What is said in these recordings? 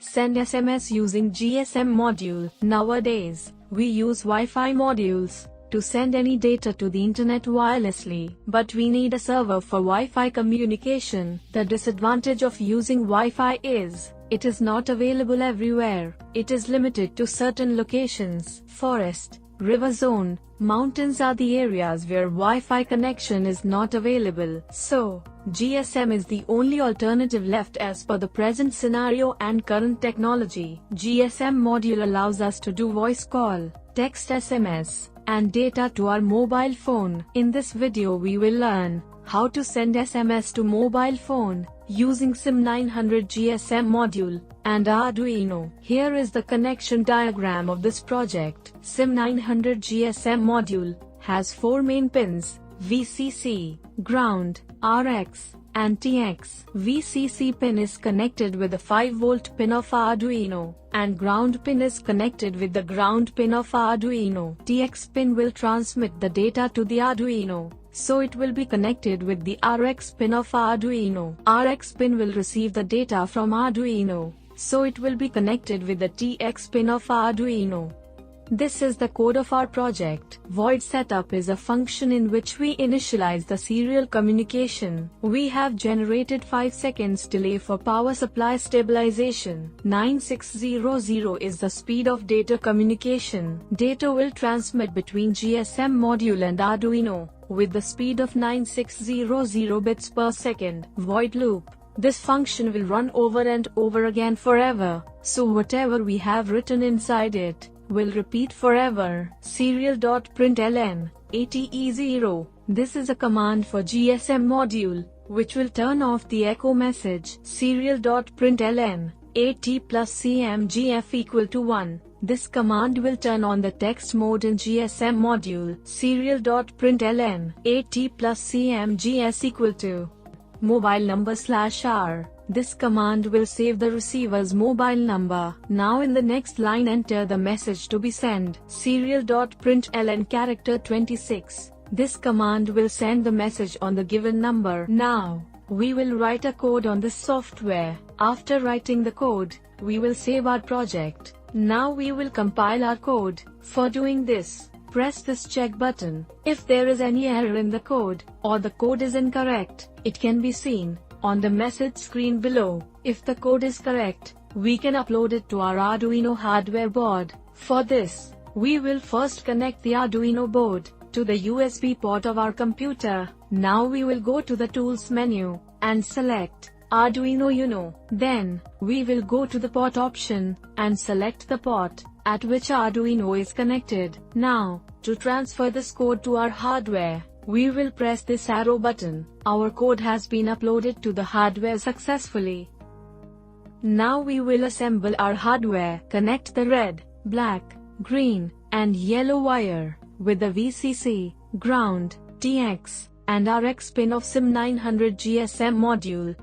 Send SMS using GSM module. Nowadays, we use Wi-Fi modules to send any data to the internet wirelessly, but we need a server for Wi-Fi communication. The disadvantage of using Wi-Fi is, it is not available everywhere. It is limited to certain locations. Forest, river zone, mountains are the areas where Wi-Fi connection is not available. So, GSM is the only alternative left as per the present scenario and current technology. GSM module allows us to do voice call, text SMS, and data to our mobile phone. In this video we will learn how to send SMS to mobile phone using SIM900 GSM module and Arduino. Here is the connection diagram of this project. SIM900 GSM module has 4 main pins: VCC, ground, RX, and TX. VCC pin is connected with the 5-volt pin of Arduino, and ground pin is connected with the ground pin of Arduino. TX pin will transmit the data to the Arduino, so it will be connected with the RX pin of Arduino. RX pin will receive the data from Arduino, so it will be connected with the TX pin of Arduino. This is the code of our project. Void setup is a function in which we initialize the serial communication. We have generated 5 seconds delay for power supply stabilization. 9600 is the speed of data communication. Data will transmit between GSM module and Arduino with the speed of 9600 bits per second. Void loop. This function will run over and over again forever, so whatever we have written inside it will repeat forever. Serial.println ATE0. This is a command for GSM module, which will turn off the echo message. Serial.println AT plus CMGF equal to 1. This command will turn on the text mode in GSM module. Serial.println AT plus CMGS equal to mobile number /r. This command will save the receiver's mobile number. Now in the next line enter the message to be sent. Serial.println character 26. This command will send the message on the given number. Now, we will write a code on this software. After writing the code, we will save our project. Now we will compile our code. For doing this, press this check button. If there is any error in the code, or the code is incorrect, it can be seen on the message screen below. If the code is correct, we can upload it to our Arduino hardware board. For this, we will first connect the Arduino board to the USB port of our computer. Now we will go to the Tools menu and select Arduino Uno. Then, we will go to the port option and select the port at which Arduino is connected. Now, to transfer this code to our hardware, we will press this arrow button. Our code has been uploaded to the hardware successfully. Now we will assemble our hardware. Connect the red, black, green, and yellow wire with the VCC, ground, TX, and RX pin of SIM900 GSM module.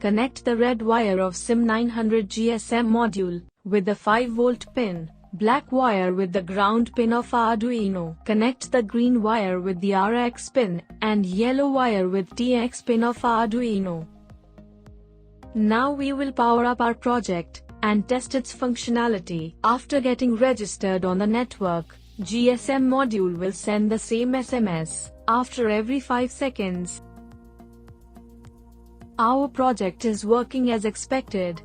Connect the red wire of SIM900 GSM module with the 5-volt pin, black wire with the ground pin of Arduino. Connect the green wire with the RX pin, and yellow wire with TX pin of Arduino. Now we will power up our project and test its functionality. After getting registered on the network, GSM module will send the same SMS after every 5 seconds. Our project is working as expected.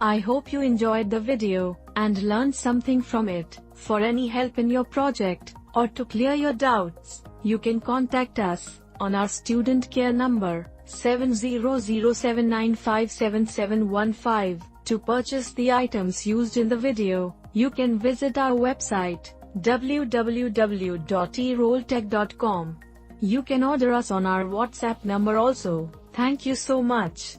I hope you enjoyed the video and learned something from it. For any help in your project, or to clear your doubts, you can contact us on our student care number 7007957715. To purchase the items used in the video, you can visit our website www.erolltech.com. You can order us on our WhatsApp number also. Thank you so much.